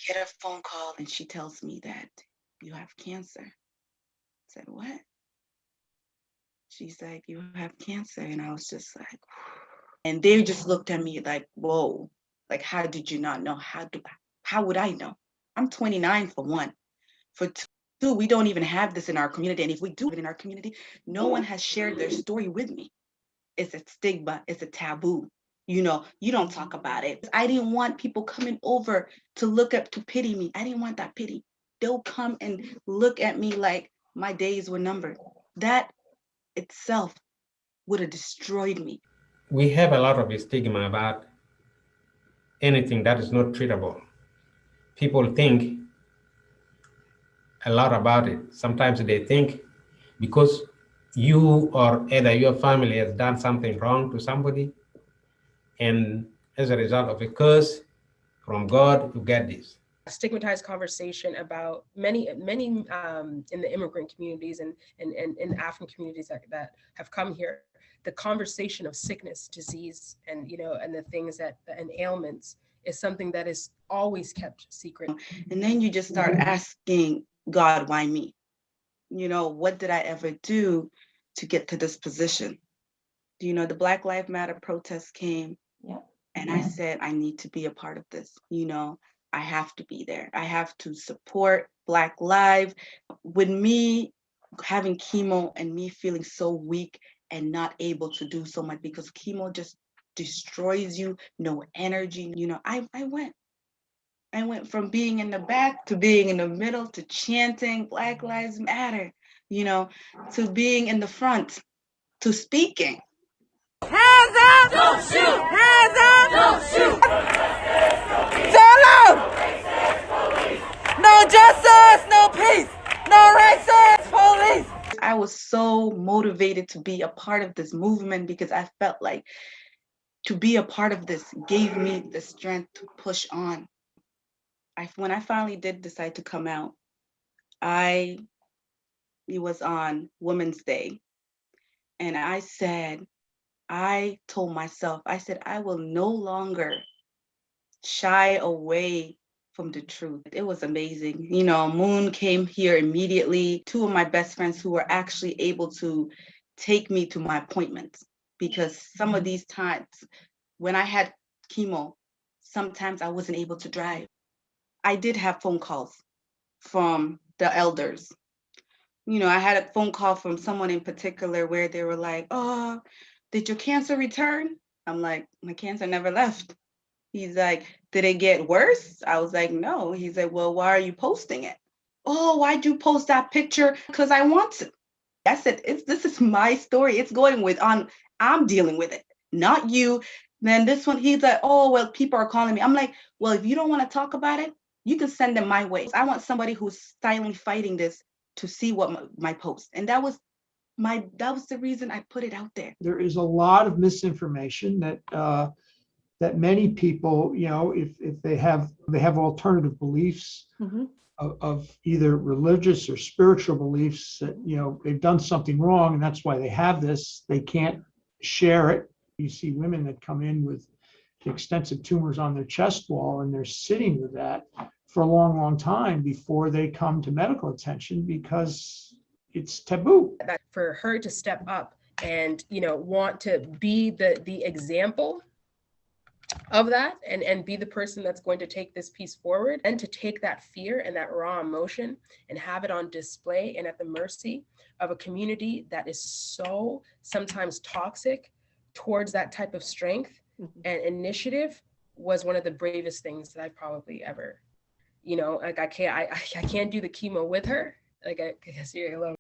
get a phone call and she tells me that you have cancer. I said, what? She's like, you have cancer. And I was just like, and they just looked at me like, whoa, like, how did you not know? How would I know? I'm 29 for one. For two, we don't even have this in our community. And if we do it in our community, no one has shared their story with me. It's a stigma, it's a taboo. You know, you don't talk about it. I didn't want people coming over to look up to pity me. I didn't want that pity. They'll come and look at me like my days were numbered. That itself would have destroyed me. We have a lot of stigma about anything that is not treatable. People think a lot about it. Sometimes they think because you or either your family has done something wrong to somebody, and as a result of a curse from God, you get this. Stigmatized conversation about many in the immigrant communities and in African communities that have come here. The conversation of sickness, disease, and and the things and ailments is something that is always kept secret. And then you just start asking God, why me? What did I ever do to get to this position? The Black Lives Matter protests came. Yeah. And I said, I need to be a part of this. I have to be there. I have to support Black lives. With me having chemo and me feeling so weak and not able to do so much because chemo just destroys you, no energy. I went from being in the back to being in the middle to chanting Black Lives Matter, to being in the front, to speaking. Hands up! Don't shoot! Hands up! Don't shoot! Solo! No justice, no peace, no racist police. I was so motivated to be a part of this movement because I felt like to be a part of this gave me the strength to push on. When I finally did decide to come out, it was on Women's Day. And I told myself, I said, I will no longer shy away from the truth. It was amazing. Moon came here immediately. Two of my best friends who were actually able to take me to my appointments because some of these times when I had chemo, sometimes I wasn't able to drive. I did have phone calls from the elders. I had a phone call from someone in particular where they were like, oh, did your cancer return? I'm like, my cancer never left. He's like, did it get worse? I was like, no. He's like, well, why are you posting it? Oh, why'd you post that picture? Because I want to. I said, this is my story. It's going I'm dealing with it, not you. Then this one, he's like, oh, well, people are calling me. I'm like, well, if you don't want to talk about it, you can send them my way. I want somebody who's silently fighting this to see what my post. And that was the reason I put it out there. There is a lot of misinformation that many people, if they have alternative beliefs of either religious or spiritual beliefs that, they've done something wrong and that's why they have this, they can't share it. You see women that come in with extensive tumors on their chest wall and they're sitting with that for a long, long time before they come to medical attention because it's taboo. That for her to step up and, want to be the example of that and be the person that's going to take this piece forward and to take that fear and that raw emotion and have it on display and at the mercy of a community that is so sometimes toxic towards that type of strength and initiative was one of the bravest things that I probably ever, like I can't do the chemo with her. Like I guess you're alone.